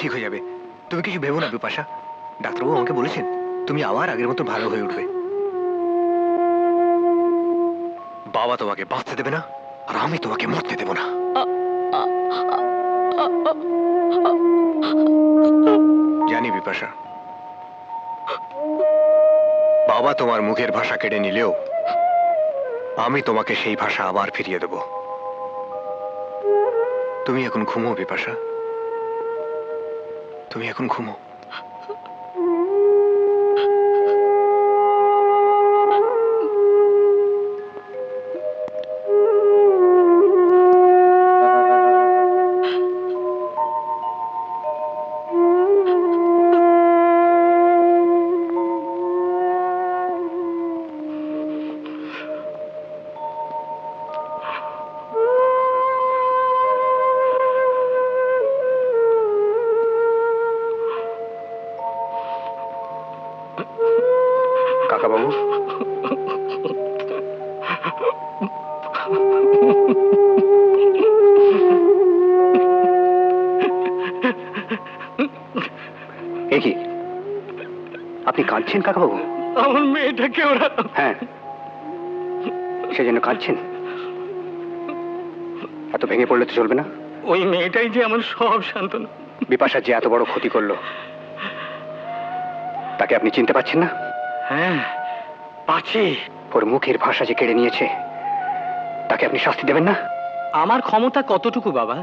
ঠিক হয়ে যাবে। তুমি কিছু ভেবো না বিপাশা, ডাক্তারবাবু আমাকে বলেছেন তুমি আবার আগের মতো ভালো হয়ে উঠবে। বাবা তোমাকে বাঁচতে দেবে না, আর আমি তোমাকে মরতে দেব না। জানি বিপাশা, বাবা তোমার মুখের ভাষা কেড়ে নিলেও আমি তোমাকে সেই ভাষা আবার ফিরিয়ে দেব। তুমি এখন ঘুমো বিপাশা, তুমি এখন ঘুমো। কাকাবাবু, কি আপনি কাঁদছেন কাকাবাবু? আমার মেয়েটাকে ওরা... হ্যাঁ, সেজন্য কাঁদছেন? এত ভেঙে পড়লে তো চলবে না। ওই মেয়েটাই যে আমার সব শান্তনা। বিপাশা যে এত বড় ক্ষতি করলো, তাকে আপনি চিনতে পারছেন না? হ্যাঁ পাচ্ছি। ওর মুখের ভাষা যে কেড়ে নিয়েছে, তাকে আপনি শাস্তি দেবেন না? আমার ক্ষমতা কতটুকু বাবা?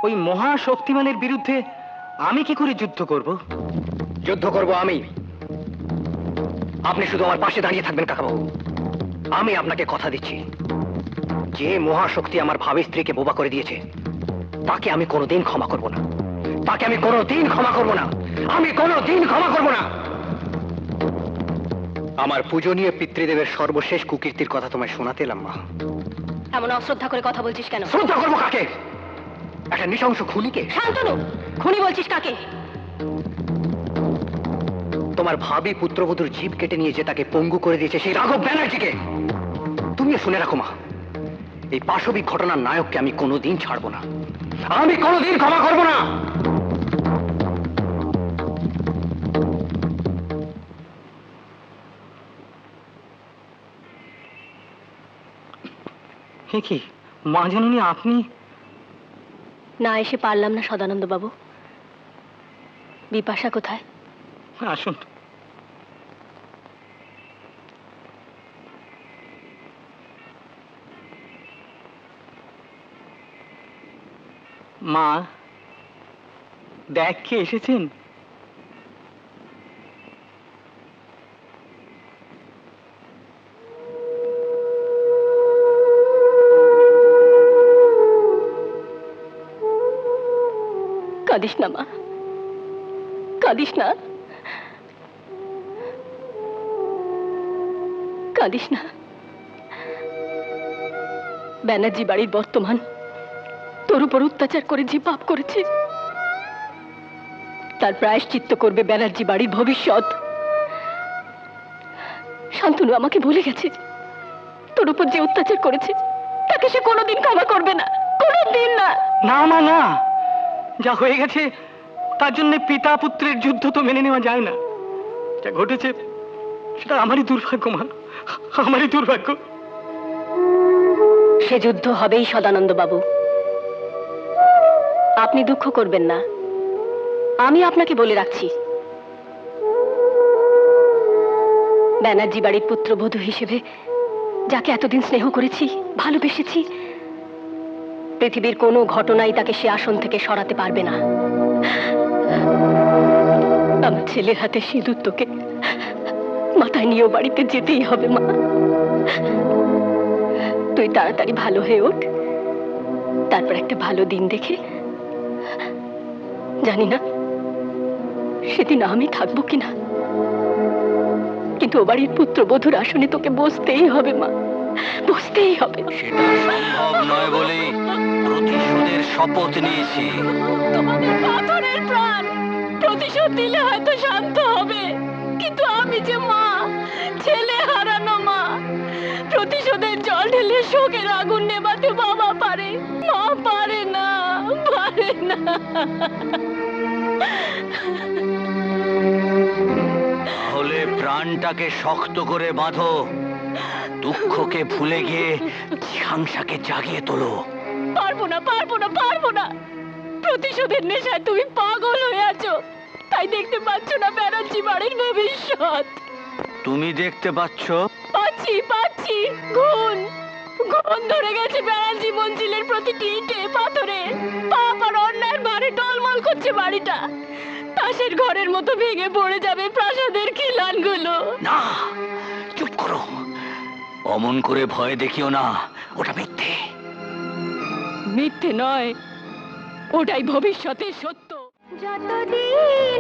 ওই মহাশক্তিমানের বিরুদ্ধে আমি কি করে যুদ্ধ করব? যুদ্ধ করব আমি। আপনি শুধু আমার পাশে দাঁড়িয়ে থাকবেন কাকাবাবু। আমি আপনাকে কথা দিচ্ছি, যে মহাশক্তি আমার ভাবী স্ত্রীকে বোবা করে দিয়েছে, তাকে আমি কোনোদিন ক্ষমা করব না। তাকে আমি কোনোদিন ক্ষমা করব না। আমি কোনোদিন ক্ষমা করব না। আমার পূজনীয় পিতৃদেবের সর্বশেষ কুকীর্তির কথা তোমায় শোনাতে এলাম মা। এমন অশ্রদ্ধা করে কথা বলছিস কেন? শ্রদ্ধা করবো কাকে? একটা নৃশংস খুনিকে। শান্তনু, খুনি বলছিস কাকে? তোমার ভাবী পুত্রবধূর জীব কেটে নিয়ে যে তাকে পঙ্গু করে দিয়েছে, সেই রাঘব ব্যানার্জিকে। তুমিও শুনে রাখো মা, এই পাশবিক ঘটনার নায়ককে আমি কোনোদিন ছাড়বো না। আমি কোনোদিন ক্ষমা করবো না। হে কি মা জাননি, আপনি? না এসে পারলাম না সদানন্দ বাবু। বিপাশা কোথায়? আসুন। মা, দেখ কে এসেছেন। কাঁদিস না মা, কাঁদিস না, কাঁদিস না। ব্যানার্জি বাড়ির বর্তমান তোর উপর অত্যাচার করে যে পাপ করেছে, তার প্রায়শ্চিত্ত করবে ব্যানার্জি বাড়ির ভবিষ্যৎ। শান্তনু আমাকে ভুলে গেছে, তোর উপর যে অত্যাচার করেছে তাকে সে কোনোদিন ক্ষমা করবে না, কোনোদিন না। না মা না, যা হয়ে গেছে তার জন্য পিতা পুত্রের যুদ্ধ তো মেনে নেওয়া যায় না। যা ঘটেছে সেটা আমারই দুর্ভাগ্য মা, আমারই দুর্ভাগ্য। সে যুদ্ধ হবেই সদানন্দ বাবু, আপনি দুঃখ করবেন না। আমি আপনাকে বলে রাখছি, ব্যানার্জি বাড়ির পুত্রবধূ হিসেবে যাকে এতদিন স্নেহ করেছি, ভালোবেসেছি, পৃথিবীর কোনো ঘটনাই তাকে সে আসন থেকে সরাতে পারবে না। আমার ছেলের হাতে সিঁদুর তোকে মাথায় নিয়েও বাড়িতে যেতেই হবে মা। তুই তাড়াতাড়ি ভালো হয়ে ওঠ, তারপর একটা ভালো দিন দেখে, জানি না সেদিন আমি থাকবো কিনা, কিন্তু ও বাড়ির পুত্রবধূর আসনে তোকে বসতেই হবে মা, বসতেই হবে। সেটা সম্ভব নয় বলেই প্রতিশোধের শপথ নিয়েছি। তোমাদের পাথরের প্রাণ, প্রতিশোধ দিলে হয়তো শান্ত হবে, কিন্তু আমি যে মা, ছেলে হারানো মা, প্রতিশোধের জল ঢেলে শোকের আগুন নেভাতে বাবা পারে, মা পারে না। না। তাহলে প্রাণটাকে শক্ত করে বাঁধো, দুঃখকে ভুলে গিয়ে ঝাংসাকে জাগিয়ে তোলো। পারবো না, পারবো না, পারবো না। প্রতিশোধের নেশায় তুমি পাগল হয়ে আছো, তাই দেখতে পাচ্ছ না ব্যানার্জি বাড়ির ভবিষ্যৎ। তুমি দেখতে পাচ্ছ? পাচ্ছি, পাচ্ছি। গুণ গুণ ধরে গেছে ব্যানার্জি মঞ্জিলের প্রতিটি ইটে পাথরে। পাপ আর অন্যায়ের ভারে টলমল করছে বাড়িটা। তাসের ঘরের মতো ভেঙে পড়ে যাবে প্রাসাদের খিলানগুলো। না, চুপ করো। অমন করে ভয় দেখিও না, ওটা মিথ্যে। মিথ্যে নয়, ওটাই ভবিষ্যতের সত্য। যতদিন